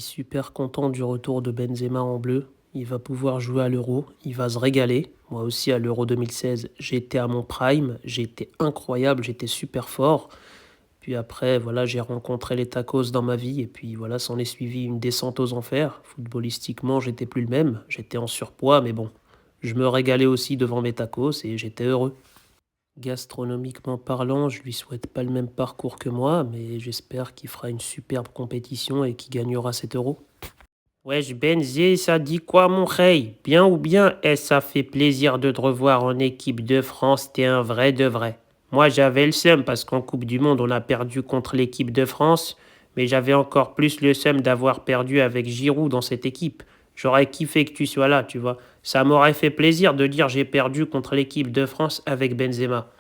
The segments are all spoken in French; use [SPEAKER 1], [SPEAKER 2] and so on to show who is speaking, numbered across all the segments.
[SPEAKER 1] suis super content du retour de Benzema en bleu. Il va pouvoir jouer à l'Euro, il va se régaler. Moi aussi à l'Euro 2016, j'étais à mon prime, j'étais incroyable, j'étais super fort. Puis après, voilà, j'ai rencontré les tacos dans ma vie et puis voilà, s'en est suivi une descente aux enfers. Footballistiquement, j'étais plus le même, j'étais en surpoids, mais bon, je me régalais aussi devant mes tacos et j'étais heureux. Gastronomiquement parlant, je lui souhaite pas le même parcours que moi, mais j'espère qu'il fera une superbe compétition et qu'il gagnera cet euro. Wesh Benzé, ça dit quoi mon rey? Bien ou bien, ça fait plaisir de te revoir en équipe de France, t'es un vrai de vrai. Moi j'avais le seum parce qu'en Coupe du Monde on a perdu contre l'équipe de France, mais j'avais encore plus le seum d'avoir perdu avec Giroud dans cette équipe. J'aurais kiffé que tu sois là, tu vois. Ça m'aurait fait plaisir de dire j'ai perdu contre l'équipe de France avec Benzema.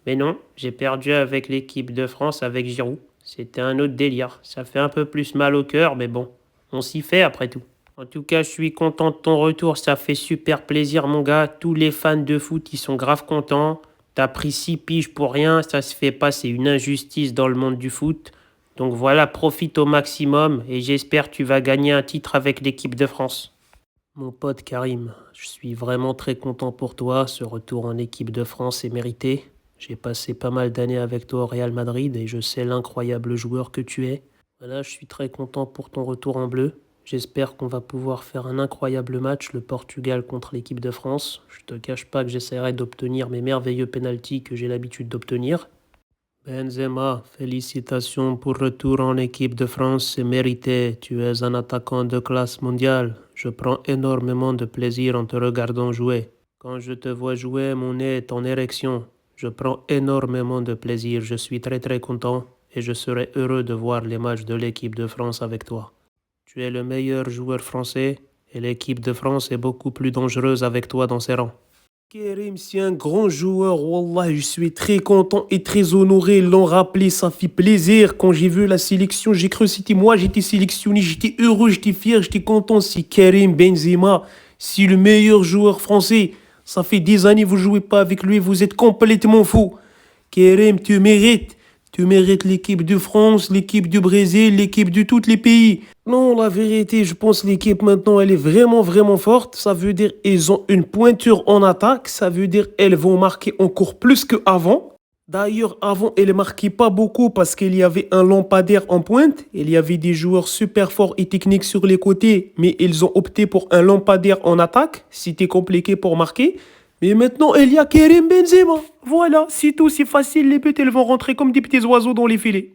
[SPEAKER 1] Mais non, j'ai perdu avec l'équipe de France avec Giroud. C'était un autre délire. Ça fait un peu plus mal au cœur, mais bon, on s'y fait après tout. En tout cas, je suis content de ton retour. Ça fait super plaisir, mon gars. Tous les fans de foot, ils sont grave contents. T'as pris 6 piges pour rien. Ça se fait pas. C'est une injustice dans le monde du foot. Donc voilà, profite au maximum et j'espère que tu vas gagner un titre avec l'équipe de France. Mon pote Karim, je suis vraiment très content pour toi. Ce retour en équipe de France est mérité. J'ai passé pas mal d'années avec toi au Real Madrid et je sais l'incroyable joueur que tu es. Voilà, je suis très content pour ton retour en bleu. J'espère qu'on va pouvoir faire un incroyable match, le Portugal contre l'équipe de France. Je te cache pas que j'essaierai d'obtenir mes merveilleux pénaltys que j'ai l'habitude d'obtenir. Benzema, félicitations pour retour en équipe de France, c'est mérité. Tu es un attaquant de classe mondiale. Je prends énormément de plaisir en te regardant jouer. Quand je te vois jouer, mon nez est en érection. Je prends énormément de plaisir. Je suis très très content et je serai heureux de voir les matchs de l'équipe de France avec toi. Tu es le meilleur joueur français et l'équipe de France est beaucoup plus dangereuse avec toi dans ses rangs. Kerim, c'est un grand joueur, Wallah, je suis très content et très honoré. Ils l'ont rappelé, ça fait plaisir. Quand j'ai vu la sélection, j'ai cru que c'était moi, j'étais sélectionné, j'étais heureux, j'étais fier, j'étais content. C'est Karim Benzema, c'est le meilleur joueur français. Ça fait des années que vous jouez pas avec lui, vous êtes complètement fou. Karim, tu mérites. Tu mérites l'équipe de France, l'équipe du Brésil, l'équipe de tous les pays. Non, la vérité, je pense que l'équipe maintenant, elle est vraiment, vraiment forte. Ça veut dire ils ont une pointure en attaque. Ça veut dire elles vont marquer encore plus qu'avant. D'ailleurs, avant, elles ne marquaient pas beaucoup parce qu'il y avait un lampadaire en pointe. Il y avait des joueurs super forts et techniques sur les côtés, mais ils ont opté pour un lampadaire en attaque. C'était compliqué pour marquer. Mais maintenant, il y a Karim Benzema. Voilà, c'est tout, c'est facile. Les buts, ils vont rentrer comme des petits oiseaux dans les filets.